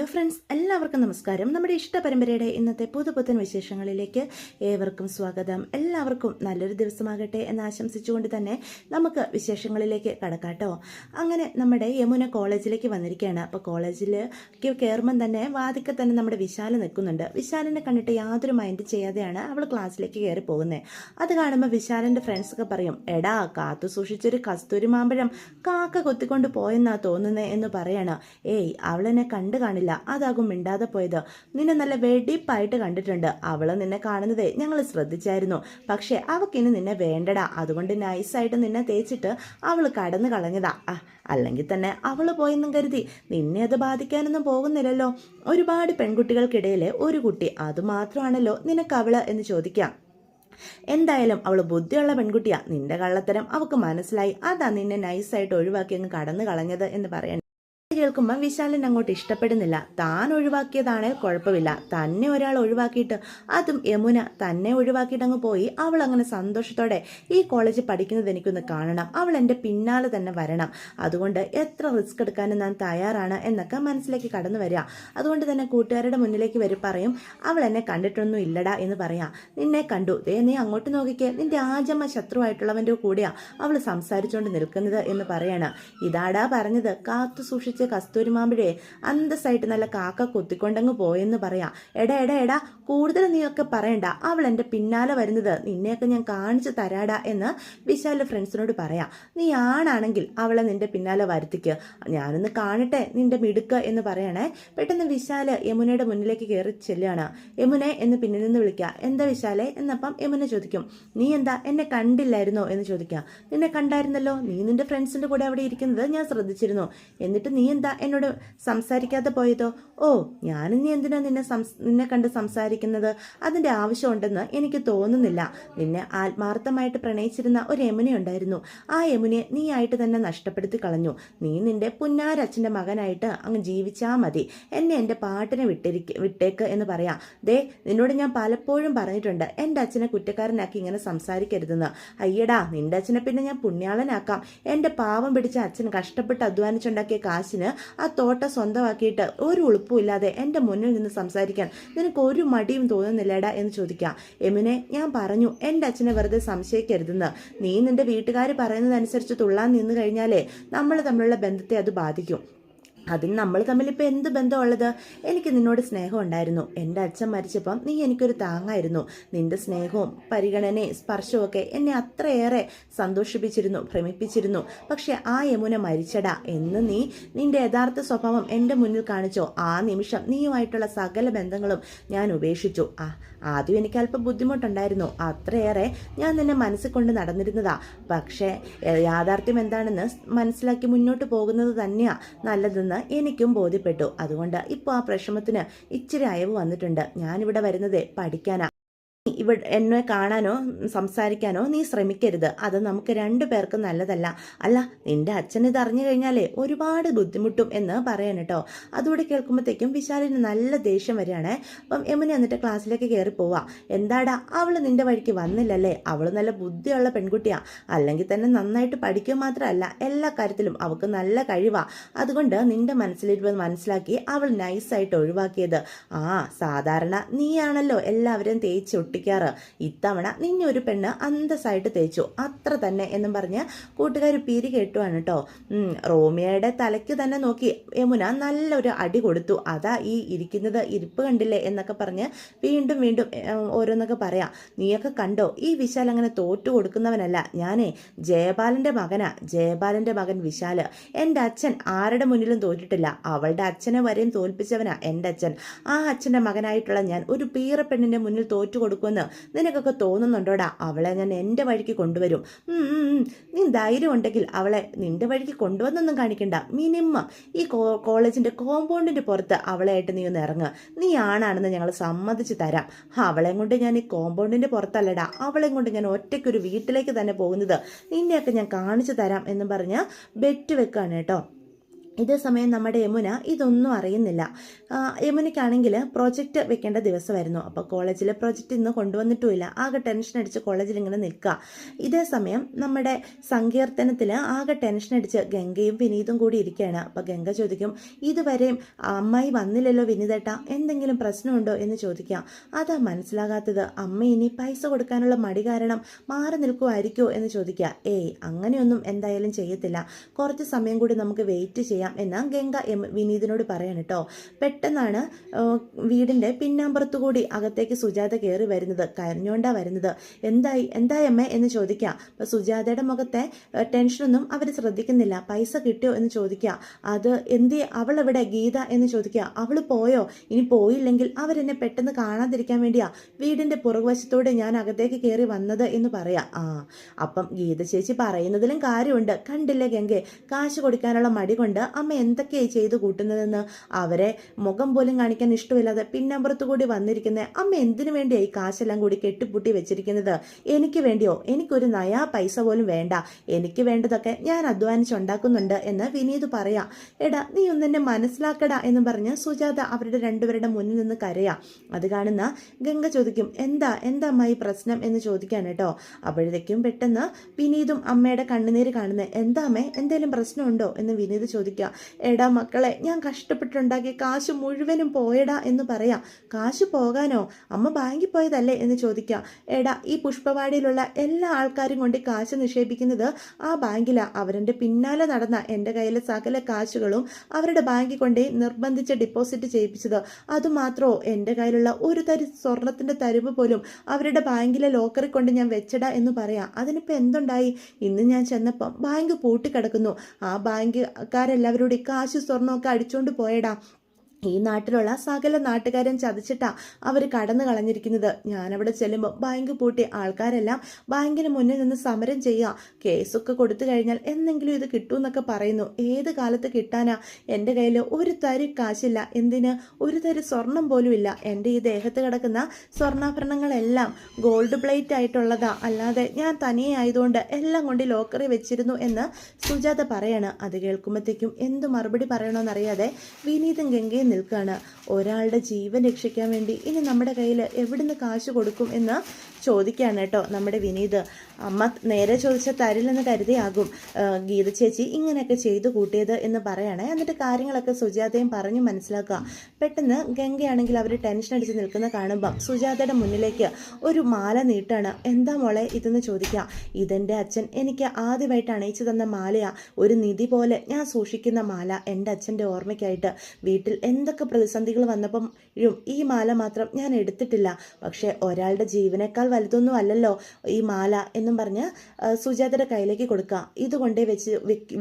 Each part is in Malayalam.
ഹലോ ഫ്രണ്ട്സ്, എല്ലാവർക്കും നമസ്കാരം. നമ്മുടെ ഇഷ്ട പരമ്പരയുടെ ഇന്നത്തെ പുതുപുത്തൻ വിശേഷങ്ങളിലേക്ക് ഏവർക്കും സ്വാഗതം. എല്ലാവർക്കും നല്ലൊരു ദിവസമാകട്ടെ എന്ന് ആശംസിച്ചുകൊണ്ട് തന്നെ നമുക്ക് വിശേഷങ്ങളിലേക്ക് കടക്കാട്ടോ. അങ്ങനെ നമ്മുടെ യമുന കോളേജിലേക്ക് വന്നിരിക്കുകയാണ്. അപ്പോൾ കോളേജിലേക്ക് കയറുമ്പം തന്നെ വാതിക്കൽ തന്നെ നമ്മുടെ വിശാൽ നിൽക്കുന്നുണ്ട്. വിശാലിനെ കണ്ടിട്ട് യാതൊരു മൈൻഡ് ചെയ്യാതെയാണ് അവൾ ക്ലാസ്സിലേക്ക് കയറി പോകുന്നത്. അത് കാണുമ്പോൾ വിശാലിൻ്റെ ഫ്രണ്ട്സൊക്കെ പറയും, എടാ കാത്തു സൂക്ഷിച്ചൊരു കസ്തൂരി മാമ്പഴം കാക്ക കൊത്തിക്കൊണ്ട് പോയെന്നാ തോന്നുന്നേ എന്ന് പറയണം. ഏയ് അവളെന്നെ കണ്ടു കാണില്ല, അതാകും മിണ്ടാതെ പോയത്. നിന്നെ നല്ല വെടിപ്പായിട്ട് കണ്ടിട്ടുണ്ട്. അവള് നിന്നെ കാണുന്നതേ ഞങ്ങൾ ശ്രദ്ധിച്ചായിരുന്നു. പക്ഷെ അവക്കിനി നിന്നെ വേണ്ടടാ. അതുകൊണ്ട് നൈസായിട്ട് നിന്നെ തേച്ചിട്ട് അവൾ കടന്നു കളഞ്ഞതാ. അല്ലെങ്കിൽ തന്നെ അവള് പോയെന്നും കരുതി നിന്നെ അത് ബാധിക്കാനൊന്നും പോകുന്നില്ലല്ലോ. ഒരുപാട് പെൺകുട്ടികൾക്കിടയിലെ ഒരു കുട്ടി, അതുമാത്രമാണല്ലോ നിനക്കവള് എന്ന് ചോദിക്കാം. എന്തായാലും അവൾ ബുദ്ധിയുള്ള പെൺകുട്ടിയാ. നിന്റെ കള്ളത്തരം അവൾക്ക് മനസ്സിലായി. അതാ നിന്നെ നൈസായിട്ട് ഒഴിവാക്കി അങ്ങ് കടന്നു കളഞ്ഞത് എന്ന് പറയണം. കേൾക്കുമ്പോൾ വിശാലിന് അങ്ങോട്ട് ഇഷ്ടപ്പെടുന്നില്ല. താൻ ഒഴിവാക്കിയതാണെങ്കിൽ കുഴപ്പമില്ല, തന്നെ ഒരാൾ ഒഴിവാക്കിയിട്ട്, അതും യമുന തന്നെ ഒഴിവാക്കിയിട്ട് അങ്ങ് പോയി. അവൾ അങ്ങനെ സന്തോഷത്തോടെ ഈ കോളേജിൽ പഠിക്കുന്നത് എനിക്കൊന്ന് കാണണം, അവൾ എൻ്റെ പിന്നാലെ തന്നെ വരണം, അതുകൊണ്ട് എത്ര റിസ്ക് എടുക്കാനും ഞാൻ തയ്യാറാണ് എന്നൊക്കെ മനസ്സിലേക്ക് കടന്നു വരിക. അതുകൊണ്ട് തന്നെ കൂട്ടുകാരുടെ മുന്നിലേക്ക് പറയും, അവൾ എന്നെ കണ്ടിട്ടൊന്നും ഇല്ലടാ എന്ന് പറയാം. നിന്നെ കണ്ടു, നീ അങ്ങോട്ട് നോക്കിക്കേ, നിന്റെ ആജമ്മ ശത്രുവായിട്ടുള്ളവൻ്റെ കൂടെയാ അവൾ സംസാരിച്ചുകൊണ്ട് നിൽക്കുന്നത് എന്ന് പറയാണ്. ഇതാടാ പറഞ്ഞത്, കാത്തു സൂക്ഷിച്ച് കസ്തൂരി മാമ്പഴേ അന്തസ്സായിട്ട് നല്ല കാക്ക കൊത്തിക്കൊണ്ടങ്ങ് പോയെന്ന് പറയാം. എടാ കൂടുതൽ നീയൊക്കെ പറയണ്ട, അവൾ എൻ്റെ പിന്നാലെ വരുന്നത് നിന്നെയൊക്കെ ഞാൻ കാണിച്ചു തരാടാ എന്ന് വിശാലിൻ്റെ ഫ്രണ്ട്സിനോട് പറയാം. നീ ആണാണെങ്കിൽ അവളെ നിന്റെ പിന്നാലെ വരുത്തിക്ക്, ഞാനൊന്ന് കാണട്ടെ നിന്റെ മിടുക്ക് എന്ന് പറയണേ. പെട്ടെന്ന് വിശാല് യമുനയുടെ മുന്നിലേക്ക് കയറി ചെല്ലുകയാണ്. യമുനെ എന്ന് പിന്നിൽ നിന്ന് വിളിക്കുക. എന്താ വിശാലെ എന്നപ്പം യമുന ചോദിക്കും, നീ എന്താ എന്നെ കണ്ടില്ലായിരുന്നോ എന്ന് ചോദിക്കുക. നിന്നെ കണ്ടായിരുന്നല്ലോ, നീ നിന്റെ ഫ്രണ്ട്സിൻ്റെ കൂടെ അവിടെ ഇരിക്കുന്നത് ഞാൻ ശ്രദ്ധിച്ചിരുന്നു. എന്നിട്ട് നീ എന്താ എന്നോട് സംസാരിക്കാതെ പോയതോ? ഓ, ഞാനിനി എന്തിനാ നിന്നെ കണ്ട് സംസാരിക്കുന്നത്? അതിൻ്റെ ആവശ്യമുണ്ടെന്ന് എനിക്ക് തോന്നുന്നില്ല. നിന്നെ ആത്മാർത്ഥമായിട്ട് പ്രണയിച്ചിരുന്ന ഒരു യമുനയുണ്ടായിരുന്നു. ആ യമുനയെ നീ ആയിട്ട് തന്നെ നഷ്ടപ്പെടുത്തി കളഞ്ഞു. നീ നിന്റെ പുന്നാരച്ഛൻ്റെ മകനായിട്ട് അങ്ങ് ജീവിച്ചാൽ മതി. എന്നെ എൻ്റെ പാട്ടിനെ വിട്ടേക്ക് എന്ന് പറയാം. നിന്നോട് ഞാൻ പലപ്പോഴും പറഞ്ഞിട്ടുണ്ട്, എൻ്റെ അച്ഛനെ കുറ്റക്കാരനാക്കി ഇങ്ങനെ സംസാരിക്കരുതെന്ന്. അയ്യടാ, നിന്റെ അച്ഛനെ പിന്നെ ഞാൻ പുണ്യാളനാക്കാം. എൻ്റെ പാവം പിടിച്ച അച്ഛൻ കഷ്ടപ്പെട്ട് അധ്വാനിച്ചുണ്ടാക്കിയ കാശിന് ആ തോട്ടം സ്വന്തമാക്കിയിട്ട് ഒരു ഉളുപ്പുമില്ലാതെ എൻ്റെ മുന്നിൽ നിന്ന് സംസാരിക്കാൻ നിനക്ക് ഒരു മടിയും തോന്നുന്നില്ലേടാ എന്ന് ചോദിക്കാം. യമുനെ, ഞാൻ പറഞ്ഞു എൻ്റെ അച്ഛനെ വെറുതെ സംശയിക്കരുതെന്ന്. നീ നിന്റെ വീട്ടുകാർ പറയുന്നതനുസരിച്ച് തുള്ളാൻ നിന്ന് കഴിഞ്ഞാലേ നമ്മൾ തമ്മിലുള്ള ബന്ധത്തെ അത് ബാധിക്കും. അതിന് നമ്മൾ തമ്മിലിപ്പോൾ എന്ത് ബന്ധമുള്ളത്? എനിക്ക് നിന്നോട് സ്നേഹം ഉണ്ടായിരുന്നു. എൻ്റെ അച്ഛൻ മരിച്ചപ്പം നീ എനിക്കൊരു താങ്ങായിരുന്നു. നിന്റെ സ്നേഹവും പരിഗണനയും സ്പർശവും ഒക്കെ എന്നെ അത്രയേറെ സന്തോഷിപ്പിച്ചിരുന്നു, ഭ്രമിപ്പിച്ചിരുന്നു. പക്ഷെ ആ യമുന മരിച്ചടാ എന്ന് നീ നിന്റെ യഥാർത്ഥ സ്വഭാവം എൻ്റെ മുന്നിൽ കാണിച്ചോ, ആ നിമിഷം നീയുമായിട്ടുള്ള സകല ബന്ധങ്ങളും ഞാൻ ഉപേക്ഷിച്ചു. ആദ്യം എനിക്ക് അല്പം ബുദ്ധിമുട്ടുണ്ടായിരുന്നു, അത്രയേറെ ഞാൻ നിന്നെ മനസ്സിൽ കൊണ്ട് നടന്നിരുന്നതാ. പക്ഷേ യാഥാർത്ഥ്യം എന്താണെന്ന് മനസ്സിലാക്കി മുന്നോട്ട് പോകുന്നത് തന്നെയാ നല്ലതെന്ന് എനിക്കും ബോധ്യപ്പെട്ടു. അതുകൊണ്ട് ഇപ്പോൾ ആ പ്രശ്നത്തിന് ഇച്ചിരി അയവ് വന്നിട്ടുണ്ട്. ഞാനിവിടെ വരുന്നത് പഠിക്കാനാ. എന്നെ കാണാനോ സംസാരിക്കാനോ നീ ശ്രമിക്കരുത്. അത് നമുക്ക് രണ്ടു പേർക്കും നല്ലതല്ല. അല്ല, നിന്റെ അച്ഛൻ ഇത് അറിഞ്ഞു കഴിഞ്ഞാലേ ഒരുപാട് ബുദ്ധിമുട്ടും എന്ന് പറയാൻ കേട്ടോ. അതുകൂടെ കേൾക്കുമ്പോഴത്തേക്കും വിശാലിന് നല്ല ദേഷ്യം വരികയാണേ. അപ്പം യമുന എന്നിട്ട് ക്ലാസ്സിലേക്ക് കയറി പോവാ. എന്താടാ, അവൾ നിന്റെ വഴിക്ക് വന്നില്ലല്ലേ? അവൾ നല്ല ബുദ്ധിയുള്ള പെൺകുട്ടിയാ. അല്ലെങ്കിൽ തന്നെ നന്നായിട്ട് പഠിക്കുക മാത്രമല്ല, എല്ലാ കാര്യത്തിലും അവൾക്ക് നല്ല കഴിവാ. അതുകൊണ്ട് നിന്റെ മനസ്സിലിരുന്ന് മനസ്സിലാക്കി അവൾ നൈസായിട്ട് ഒഴിവാക്കിയത്. സാധാരണ നീയാണല്ലോ എല്ലാവരും തേച്ച് ഒട്ടിക്കാറ്. ഇത്തവണ നിന്നെ ഒരു പെണ്ണ് അന്തസ്സായിട്ട് തേച്ചു, അത്ര തന്നെ എന്നും പറഞ്ഞ് കൂട്ടുകാർ പീരി കേട്ടുവാണ് കേട്ടോ. റോമിയയുടെ തലയ്ക്ക് തന്നെ നോക്കി യമുന നല്ലൊരു അടി കൊടുത്തു. അതാ ഈ ഇരിപ്പ് കണ്ടില്ലേ എന്നൊക്കെ പറഞ്ഞ് വീണ്ടും ഓരോന്നൊക്കെ പറയാം. നീയൊക്കെ കണ്ടോ, ഈ വിശാൽ അങ്ങനെ തോറ്റു കൊടുക്കുന്നവനല്ല. ഞാനേ ജയപാലൻ്റെ മകനാ. ജയപാലൻ്റെ മകൻ വിശാല്. എൻ്റെ അച്ഛൻ ആരുടെ മുന്നിലും തോറ്റിട്ടില്ല. അവളുടെ അച്ഛനെ വരെയും തോൽപ്പിച്ചവനാ എൻ്റെ അച്ഛൻ. ആ അച്ഛൻ്റെ മകനായിട്ടുള്ള ഞാൻ ഒരു പീറപ്പെണ്ണിൻ്റെ മുന്നിൽ തോറ്റു കൊടുക്കുമെന്ന് നിനക്കൊക്കെ തോന്നുന്നുണ്ടോടാ? അവളെ ഞാൻ എൻ്റെ വഴിക്ക് കൊണ്ടുവരും. നീ ധൈര്യം ഉണ്ടെങ്കിൽ അവളെ നിന്റെ വഴിക്ക് കൊണ്ടുവന്നൊന്നും കാണിക്കണ്ട. മിനിമം ഈ കോളേജിൻ്റെ കോമ്പൗണ്ടിൻ്റെ പുറത്ത് അവളെയായിട്ട് നീ ഒന്ന് ഇറങ്ങുക. നീ ആണാണെന്ന് ഞങ്ങൾ സമ്മതിച്ച് തരാം. അവളെയും കൊണ്ട് ഞാൻ ഈ കോമ്പൗണ്ടിൻ്റെ പുറത്തല്ലടാ, അവളെയും കൊണ്ട് ഞാൻ ഒറ്റയ്ക്കൊരു വീട്ടിലേക്ക് തന്നെ പോകുന്നത്. നിന്നെയൊക്കെ ഞാൻ കാണിച്ചു തരാം എന്നും പറഞ്ഞ് ബെറ്റ് വെക്കുകയാണ് കേട്ടോ. ഇതേ സമയം നമ്മുടെ യമുന ഇതൊന്നും അറിയുന്നില്ല. യമുനയ്ക്കാണെങ്കിൽ പ്രോജക്റ്റ് വെക്കേണ്ട ദിവസമായിരുന്നു. അപ്പോൾ കോളേജിലെ പ്രോജക്റ്റ് ഇന്ന് കൊണ്ടുവന്നിട്ടുമില്ല. ആകെ ടെൻഷൻ അടിച്ച് കോളേജിൽ ഇങ്ങനെ നിൽക്കുക. ഇതേ സമയം നമ്മുടെ സങ്കീർത്തനത്തിൽ ആകെ ടെൻഷൻ അടിച്ച് ഗംഗയും വിനീതും കൂടി ഇരിക്കുകയാണ്. അപ്പോൾ ഗംഗ ചോദിക്കും, ഇതുവരെയും അമ്മായി വന്നില്ലല്ലോ വിനീതേട്ട, എന്തെങ്കിലും പ്രശ്നമുണ്ടോ എന്ന് ചോദിക്കാം. അതാ മനസ്സിലാകാത്തത്, അമ്മ ഇനി പൈസ കൊടുക്കാനുള്ള മടി കാരണം മാറി നിൽക്കുമായിരിക്കുമോ എന്ന് ചോദിക്കുക. ഏയ് അങ്ങനെയൊന്നും എന്തായാലും ചെയ്യത്തില്ല, കുറച്ച് സമയം കൂടി നമുക്ക് വെയിറ്റ് ചെയ്യാം എന്ന് ഗംഗ വിനീതിനോട് പറയാണ് കേട്ടോ. പെട്ടെന്നാണ് വീടിൻ്റെ പിന്നാമ്പുറത്തു കൂടി അകത്തേക്ക് സുജാത കയറി വരുന്നത്. കരഞ്ഞോണ്ടാ വരുന്നത്. എന്തായി അമ്മേ എന്ന് ചോദിക്കുക. അപ്പോൾ സുജാതയുടെ മുഖത്തെ ടെൻഷനൊന്നും അവർ ശ്രദ്ധിക്കുന്നില്ല. പൈസ കിട്ടിയോ എന്ന് ചോദിക്കുക. അത് അവൾ എവിടെ ഗീത എന്ന് ചോദിക്കുക. അവൾ പോയോ? ഇനി പോയില്ലെങ്കിൽ അവരെന്നെ പെട്ടെന്ന് കാണാതിരിക്കാൻ വേണ്ടിയാ വീടിൻ്റെ പുറകുവശത്തോടെ ഞാൻ അകത്തേക്ക് കയറി വന്നത് എന്ന് പറയാം. അപ്പം ഗീത ചേച്ചി പറയുന്നതിലും കാര്യമുണ്ട്. കണ്ടില്ലേ ഗംഗെ, കാശ് കൊടുക്കാനുള്ള മടി കൊണ്ട് അമ്മ എന്തൊക്കെയായി ചെയ്തു കൂട്ടുന്നതെന്ന്. അവരെ മുഖം പോലും കാണിക്കാൻ ഇഷ്ടമില്ലാതെ പിന്നമ്പുറത്തു കൂടി വന്നിരിക്കുന്ന അമ്മ എന്തിനു വേണ്ടിയായി കാശെല്ലാം കൂടി കെട്ടിപ്പൂട്ടി വെച്ചിരിക്കുന്നത്? എനിക്ക് വേണ്ടിയോ? എനിക്കൊരു നയാ പൈസ പോലും വേണ്ട. എനിക്ക് വേണ്ടതൊക്കെ ഞാൻ അധ്വാനിച്ചുണ്ടാക്കുന്നുണ്ട് എന്ന് വിനീത് പറയാം. എടാ നീ ഒന്നെന്നെ മനസ്സിലാക്കടാ എന്ന് പറഞ്ഞ് സുജാത അവരുടെ രണ്ടുപേരുടെ മുന്നിൽ നിന്ന് കരയാം. അത് കാണുന്ന ഗംഗ ചോദിക്കും, എന്താ അമ്മായി പ്രശ്നം എന്ന് ചോദിക്കാൻ കേട്ടോ. അപ്പോഴത്തേക്കും പെട്ടെന്ന് വിനീതും അമ്മയുടെ കണ്ണുനീര് കാണുന്നത്. എന്താ അമ്മേ, എന്തെങ്കിലും പ്രശ്നമുണ്ടോ എന്ന് വിനീത് ചോദിക്കുക. എടാ മക്കളെ, ഞാൻ കഷ്ടപ്പെട്ടുണ്ടാക്കിയ കാശ് മുഴുവനും പോയടാ എന്ന് പറയാം. കാശ് പോകാനോ? അമ്മ ബാങ്കിൽ പോയതല്ലേ എന്ന് ചോദിക്കാം. എടാ, ഈ പുഷ്പവാടിയിലുള്ള എല്ലാ ആൾക്കാരും കൊണ്ട് കാശ് നിക്ഷേപിക്കുന്നത് ആ ബാങ്കിലാണ്. അവരുടെ പിന്നാലെ നടന്ന എൻ്റെ കയ്യിലെ സകല കാശുകളും അവരുടെ ബാങ്കിൽ കൊണ്ടേ നിർബന്ധിച്ച് ഡെപ്പോസിറ്റ് ചെയ്യിപ്പിച്ചത്. അതുമാത്രമോ, എൻ്റെ കയ്യിലുള്ള ഒരു തരി സ്വർണത്തിൻ്റെ തരിവ് പോലും അവരുടെ ബാങ്കിലെ ലോക്കറിൽ കൊണ്ട് ഞാൻ വെച്ചടാ എന്ന് പറയാം. അതിനിപ്പോൾ എന്തുണ്ടായി? ഇന്ന് ഞാൻ ചെന്നപ്പം ബാങ്ക് പൂട്ടിക്കിടക്കുന്നു. ആ ബാങ്കുകാരെല്ലാവരും കാശ് സ്വർണ്ണമൊക്കെ അടിച്ചുകൊണ്ട് പോയടാ. ഈ നാട്ടിലുള്ള സകല നാട്ടുകാരും ചതിച്ചിട്ടാ അവർ കടന്നു കളഞ്ഞിരിക്കുന്നത്. ഞാനവിടെ ചെല്ലുമ്പോൾ ബാങ്ക് പൂട്ടി ആൾക്കാരെല്ലാം ബാങ്കിന് മുന്നിൽ നിന്ന് സമരം ചെയ്യുക. കേസൊക്കെ കൊടുത്തു കഴിഞ്ഞാൽ എന്തെങ്കിലും ഇത് കിട്ടുമെന്നൊക്കെ പറയുന്നു. ഏത് കാലത്ത് കിട്ടാനാ? എൻ്റെ കയ്യിൽ ഒരു തരി കാശില്ല. എന്തിന്? ഒരു തരി സ്വർണം പോലും ഇല്ല. എൻ്റെ ഈ ദേഹത്ത് കിടക്കുന്ന സ്വർണ്ണാഭരണങ്ങളെല്ലാം ഗോൾഡ് പ്ലേറ്റ് ആയിട്ടുള്ളതാ. അല്ലാതെ ഞാൻ തനിയെ ആയതുകൊണ്ട് എല്ലാം കൊണ്ട് ലോക്കറി വെച്ചിരുന്നു എന്ന് സുജാത പറയാണ്. അത് കേൾക്കുമ്പോഴത്തേക്കും എന്ത് മറുപടി പറയണമെന്നറിയാതെ വിനീതും ഗംഗയും നിൽക്കുകയാണ്. ഒരാളുടെ ജീവൻ രക്ഷിക്കാൻ വേണ്ടി ഇനി നമ്മുടെ കയ്യിൽ എവിടുന്ന് കാശ് കൊടുക്കും എന്ന് ചോദിക്കുകയാണ് കേട്ടോ നമ്മുടെ വിനീത്. അമ്മ നേരെ ചോദിച്ചാൽ തരില്ലെന്ന് കരുതിയാകും ഗീത ചേച്ചി ഇങ്ങനെയൊക്കെ ചെയ്തു കൂട്ടിയത് എന്ന് പറയണേ. എന്നിട്ട് കാര്യങ്ങളൊക്കെ സുജാതയും പറഞ്ഞു മനസ്സിലാക്കുക. പെട്ടെന്ന് ഗംഗയാണെങ്കിൽ അവർ ടെൻഷൻ അടിച്ച് നിൽക്കുന്ന കാണുമ്പം സുജാതയുടെ മുന്നിലേക്ക് ഒരു മാല നീട്ടാണ്. എന്താ മോളെ ഇതെന്ന് ചോദിക്കുക. ഇതെൻ്റെ അച്ഛൻ എനിക്ക് ആദ്യമായിട്ട് അണിയിച്ചു തന്ന മാലയാ. ഒരു നിധി പോലെ ഞാൻ സൂക്ഷിക്കുന്ന മാല. എൻ്റെ അച്ഛൻ്റെ ഓർമ്മയ്ക്കായിട്ട്. വീട്ടിൽ എന്തൊക്കെ പ്രതിസന്ധികൾ വന്നപ്പം ഈ മാല മാത്രം ഞാൻ എടുത്തിട്ടില്ല. പക്ഷേ ഒരാളുടെ ജീവനേക്കാൾ വലുതൊന്നും അല്ലല്ലോ ഈ മാല എന്നും പറഞ്ഞ് സുജാതയുടെ കയ്യിലേക്ക് കൊടുക്കുക. ഇതുകൊണ്ടേ വെച്ച്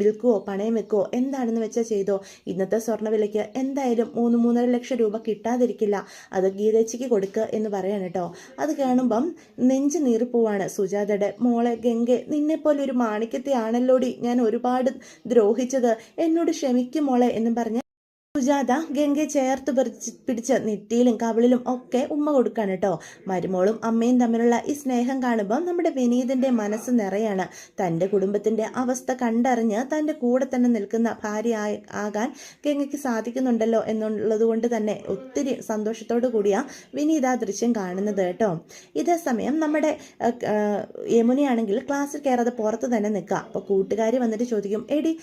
വിൽക്കുവോ പണയം വെക്കുവോ എന്താണെന്ന് വെച്ചാൽ ചെയ്തോ. ഇന്നത്തെ സ്വർണ്ണവിലയ്ക്ക് എന്തായാലും 3-3.5 ലക്ഷം രൂപ കിട്ടാതിരിക്കില്ല. അത് ഗീതേച്ചിക്ക് കൊടുക്കുക എന്ന് പറയാൻ കേട്ടോ. അത് കാണുമ്പം നെഞ്ച് നീറിപ്പോവാണ് സുജാതയുടെ. മോളെ ഗംഗെ, നിന്നെപ്പോലെ ഒരു മാണിക്യത്തെ ആണല്ലോടി ഞാൻ ഒരുപാട് ദ്രോഹിച്ചത്. എന്നോട് ക്ഷമിക്കും മോളെ എന്നും പറഞ്ഞ് സുജാത ഗംഗയെ ചേർത്ത് പിടിച്ച് നെറ്റിയിലും കവിളിലും ഒക്കെ ഉമ്മ കൊടുക്കാണ് കേട്ടോ. മരുമോളും അമ്മയും തമ്മിലുള്ള ഈ സ്നേഹം കാണുമ്പോൾ നമ്മുടെ വിനീതിൻ്റെ മനസ്സ് നിറയാണ്. തൻ്റെ കുടുംബത്തിൻ്റെ അവസ്ഥ കണ്ടറിഞ്ഞ് തൻ്റെ കൂടെ തന്നെ നിൽക്കുന്ന ഭാര്യ ആകാൻ ഗംഗയ്ക്ക് സാധിക്കുന്നുണ്ടല്ലോ എന്നുള്ളത് കൊണ്ട് തന്നെ ഒത്തിരി സന്തോഷത്തോടു കൂടിയാണ് വിനീത് ആ ദൃശ്യം കാണുന്നത് കേട്ടോ. ഇതേ സമയം നമ്മുടെ യമുനയാണെങ്കിൽ ക്ലാസ്സിൽ കയറാതെ പുറത്ത് തന്നെ നിൽക്കുക. അപ്പോൾ കൂട്ടുകാരി വന്നിട്ട് ചോദിക്കും, എടി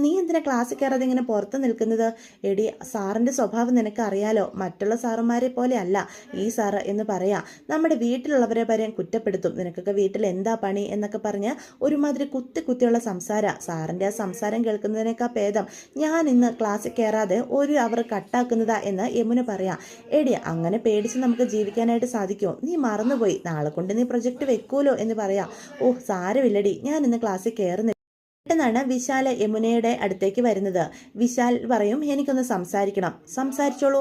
നീ എന്തിനാ ക്ലാസ്സിൽ കയറാതെ ഇങ്ങനെ പുറത്ത് നിൽക്കുന്നത്? എടി സാറിൻ്റെ സ്വഭാവം നിനക്ക് അറിയാലോ, മറ്റുള്ള സാറുമാരെ പോലെ അല്ല ഈ സാറ് എന്ന് പറയാം. നമ്മുടെ വീട്ടിലുള്ളവരെ പറയാൻ കുറ്റപ്പെടുത്തും. നിനക്കൊക്കെ വീട്ടിൽ എന്താ പണി എന്നൊക്കെ പറഞ്ഞ് ഒരുമാതിരി കുത്തിയുള്ള സംസാരം. സാറിൻ്റെ ആ സംസാരം കേൾക്കുന്നതിനേക്കാൾ ഭേദം ഞാൻ ഇന്ന് ക്ലാസ്സിൽ കയറാതെ 1 അവർ കട്ടാക്കുന്നതാ എന്ന് യമുന പറയാം. എടി അങ്ങനെ പേടിച്ച് നമുക്ക് ജീവിക്കാനായിട്ട് സാധിക്കുമോ? നീ മറന്നുപോയി, നാളെ കൊണ്ട് നീ പ്രൊജക്റ്റ് വെക്കൂലോ എന്ന് പറയാം. ഓഹ് സാരമില്ലടി, ഞാൻ ഇന്ന് ക്ലാസ്സിൽ കയറുന്നില്ല. പെട്ടെന്നാണ് വിശാൽ യമുനയുടെ അടുത്തേക്ക് വരുന്നത്. വിശാൽ പറയും, എനിക്കൊന്ന് സംസാരിക്കണം. സംസാരിച്ചോളൂ,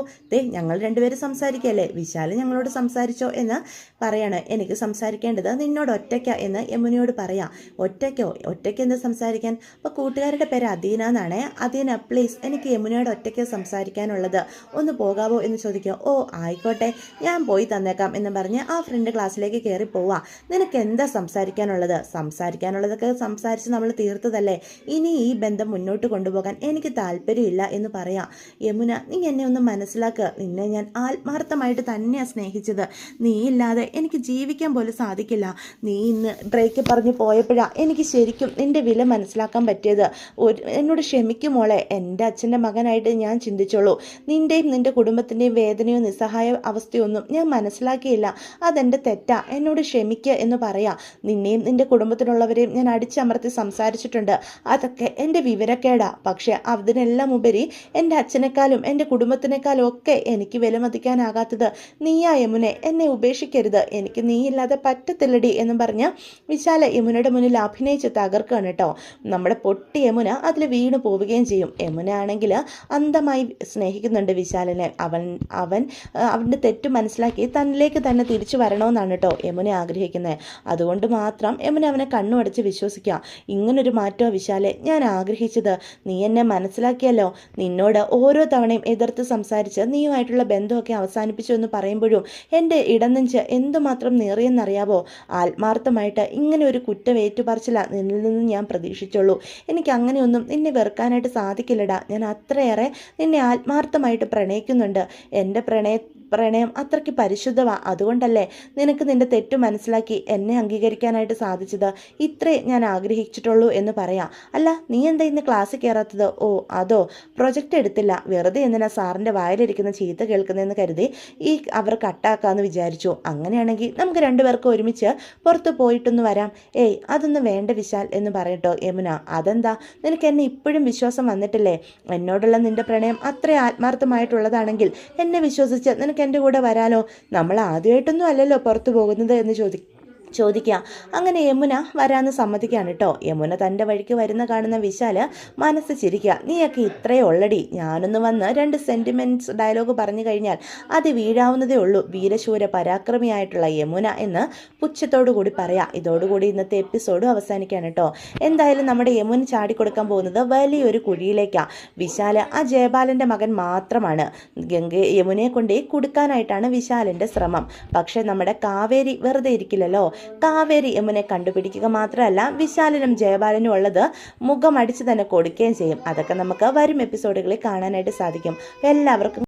ഞങ്ങൾ രണ്ടുപേരും സംസാരിക്കല്ലേ, വിശാൽ ഞങ്ങളോട് സംസാരിച്ചോ എന്ന് പറയാണ്. എനിക്ക് സംസാരിക്കേണ്ടത് നിന്നോട് ഒറ്റയ്ക്ക എന്ന് യമുനയോട് പറയാം. ഒറ്റയ്ക്ക് എന്ത് സംസാരിക്കാൻ? അപ്പോൾ കൂട്ടുകാരുടെ പേര് അദീന എന്നാണ്. അദീന പ്ലീസ്, എനിക്ക് യമുനയോട് ഒറ്റയ്ക്ക് സംസാരിക്കാനുള്ളത്, ഒന്ന് പോകാവോ എന്ന് ചോദിക്കുക. ഓ ആയിക്കോട്ടെ, ഞാൻ പോയി തന്നേക്കാം എന്ന് പറഞ്ഞ് ആ ഫ്രണ്ട് ക്ലാസ്സിലേക്ക് കയറി പോവാം. നിനക്ക് എന്താ സംസാരിക്കാനുള്ളതൊക്കെ സംസാരിച്ച് നമ്മൾ തീർത്തത് തീർന്നതല്ലേ, ഇനി ഈ ബന്ധം മുന്നോട്ട് കൊണ്ടുപോകാൻ എനിക്ക് താല്പര്യമില്ല എന്ന് പറയാം. യമുന, നീ എന്നെ ഒന്ന് മനസ്സിലാക്കുക. നിന്നെ ഞാൻ ആത്മാർത്ഥമായിട്ട് തന്നെയാണ് സ്നേഹിച്ചത്. നീ ഇല്ലാതെ എനിക്ക് ജീവിക്കാൻ പോലും സാധിക്കില്ല. നീ ഇന്ന് ബ്രേക്ക് പറഞ്ഞ് പോയപ്പോഴാണ് എനിക്ക് ശരിക്കും നിന്റെ വില മനസ്സിലാക്കാൻ പറ്റിയത്. എന്നോട് ക്ഷമിക്കുമോളെ, എൻ്റെ അച്ഛൻ്റെ മകനായിട്ട് ഞാൻ ചിന്തിച്ചോളൂ. നിൻ്റെയും നിൻ്റെ കുടുംബത്തിൻ്റെയും വേദനയോ നിസ്സഹായ അവസ്ഥയൊന്നും ഞാൻ മനസ്സിലാക്കിയില്ല. അതെൻ്റെ തെറ്റാ, എന്നോട് ക്ഷമിക്കുക എന്ന് പറയാം. നിന്നെയും നിൻ്റെ കുടുംബത്തിനുള്ളവരെയും ഞാൻ അടിച്ചമർത്തി സംസാരിച്ചിട്ടുണ്ട്. അതൊക്കെ എൻ്റെ വിവരക്കേടാ. പക്ഷെ അതിനെല്ലാം ഉപരി എൻ്റെ അച്ഛനേക്കാളും എൻ്റെ കുടുംബത്തിനേക്കാളും ഒക്കെ എനിക്ക് വിലമതിക്കാനാകാത്തത് നീയാ യമുനെ. എന്നെ ഉപേക്ഷിക്കരുത്, എനിക്ക് നീയില്ലാതെ പറ്റത്തില്ലടി എന്ന് പറഞ്ഞ് വിശാല യമുനയുടെ മുന്നിൽ അഭിനയിച്ച് തകർക്കുകയാണ് കേട്ടോ. നമ്മുടെ പൊട്ടി യമുന അതിൽ വീണു പോവുകയും ചെയ്യും. യമുന ആണെങ്കിൽ അന്ധമായി സ്നേഹിക്കുന്നുണ്ട് വിശാലിനെ. അവൻ്റെ തെറ്റ് മനസ്സിലാക്കി തന്നിലേക്ക് തന്നെ തിരിച്ചു വരണമെന്നാണ് കേട്ടോ യമുന ആഗ്രഹിക്കുന്നത്. അതുകൊണ്ട് മാത്രം യമുന അവനെ കണ്ണുമടച്ച് വിശ്വസിക്കുക. ഇങ്ങനൊരു മാറ്റമോ വിശാലെ ഞാൻ ആഗ്രഹിച്ചത്. നീ എന്നെ മനസ്സിലാക്കിയല്ലോ. നിന്നോട് ഓരോ തവണയും എതിർത്ത് സംസാരിച്ച് നീയുമായിട്ടുള്ള ബന്ധമൊക്കെ അവസാനിപ്പിച്ചു എന്ന് പറയുമ്പോഴും എൻ്റെ ഇടനെഞ്ച് എന്തുമാത്രം നേറിയെന്നറിയാവോ. ആത്മാർത്ഥമായിട്ട് ഇങ്ങനെ ഒരു കുറ്റം ഏറ്റുപറച്ചില്ല നിന്നിൽ നിന്ന് ഞാൻ പ്രതീക്ഷിച്ചുള്ളൂ. എനിക്ക് അങ്ങനെയൊന്നും നിന്നെ വെറുക്കാനായിട്ട് സാധിക്കില്ലടാ. ഞാൻ അത്രയേറെ നിന്നെ ആത്മാർത്ഥമായിട്ട് പ്രണയിക്കുന്നുണ്ട്. എൻ്റെ പ്രണയം അത്രയ്ക്ക് പരിശുദ്ധമാണ്. അതുകൊണ്ടല്ലേ നിനക്ക് നിന്റെ തെറ്റ് മനസ്സിലാക്കി എന്നെ അംഗീകരിക്കാനായിട്ട് സാധിച്ചത്. ഇത്രേ ഞാൻ ആഗ്രഹിച്ചിട്ടുള്ളൂ എന്ന് പറയാം. അല്ല, നീ എന്താ ഇന്ന് ക്ലാസ്സിൽ കയറാത്തത്? ഓ അതോ, പ്രൊജക്റ്റ് എടുത്തില്ല. വെറുതെ എന്തിനാ സാറിൻ്റെ വായിലിരിക്കുന്ന ചീത്ത കേൾക്കുന്നതെന്ന് കരുതി അവർ കട്ടാക്കാമെന്ന് വിചാരിച്ചു. അങ്ങനെയാണെങ്കിൽ നമുക്ക് രണ്ടുപേർക്കും ഒരുമിച്ച് പുറത്ത് പോയിട്ടൊന്ന് വരാം. ഏയ് അതൊന്നും വേണ്ട വിശാൽ എന്ന് പറയട്ടോ യമുന. അതെന്താ, നിനക്ക് എന്നെ ഇപ്പോഴും വിശ്വാസം വന്നിട്ടില്ലേ? എന്നോടുള്ള നിന്റെ പ്രണയം അത്ര ആത്മാർത്ഥമായിട്ടുള്ളതാണെങ്കിൽ എന്നെ വിശ്വസിച്ച് നിനക്ക് എൻ്റെ കൂടെ വരാലോ. നമ്മൾ ആദ്യമായിട്ടൊന്നും അല്ലല്ലോ പുറത്തു പോകുന്നത് എന്ന് ചോദിക്കുക. അങ്ങനെ യമുന വരാമെന്ന് സമ്മതിക്കുകയാണ് കേട്ടോ. യമുന തൻ്റെ വഴിക്ക് വരുന്ന കാണുന്ന വിശാല് മനസ്സ് ചിരിക്കുക. നീയൊക്കെ ഇത്രയേ ഉള്ളടി. ഞാനൊന്ന് വന്ന് 2 സെൻറ്റിമെൻറ്റ്സ് ഡയലോഗ് പറഞ്ഞു കഴിഞ്ഞാൽ അത് വീഴാവുന്നതേ ഉള്ളൂ. വീരശൂര പരാക്രമിയായിട്ടുള്ള യമുന എന്ന് പുച്ഛത്തോടു കൂടി പറയാം. ഇതോടുകൂടി ഇന്നത്തെ എപ്പിസോഡും അവസാനിക്കുകയാണ് കേട്ടോ. എന്തായാലും നമ്മുടെ യമുന ചാടിക്കൊടുക്കാൻ പോകുന്നത് വലിയൊരു കുഴിയിലേക്കാണ്. വിശാല് ആ ജയപാലൻ്റെ മകൻ മാത്രമാണ്. യമുനയെ കൊണ്ട് കുടുക്കാനായിട്ടാണ് വിശാലിൻ്റെ ശ്രമം. പക്ഷേ നമ്മുടെ കാവേരി വെറുതെ ഇരിക്കില്ലല്ലോ. കാവേരി യമുനെ കണ്ടുപിടിക്കുക മാത്രമല്ല വിശാലനും ജയപാലനും ഉള്ളത് മുഖമടിച്ച് തന്നെ കൊടുക്കുകയും ചെയ്യും. അതൊക്കെ നമുക്ക് വരും എപ്പിസോഡുകളിൽ കാണാനായിട്ട് സാധിക്കും. എല്ലാവർക്കും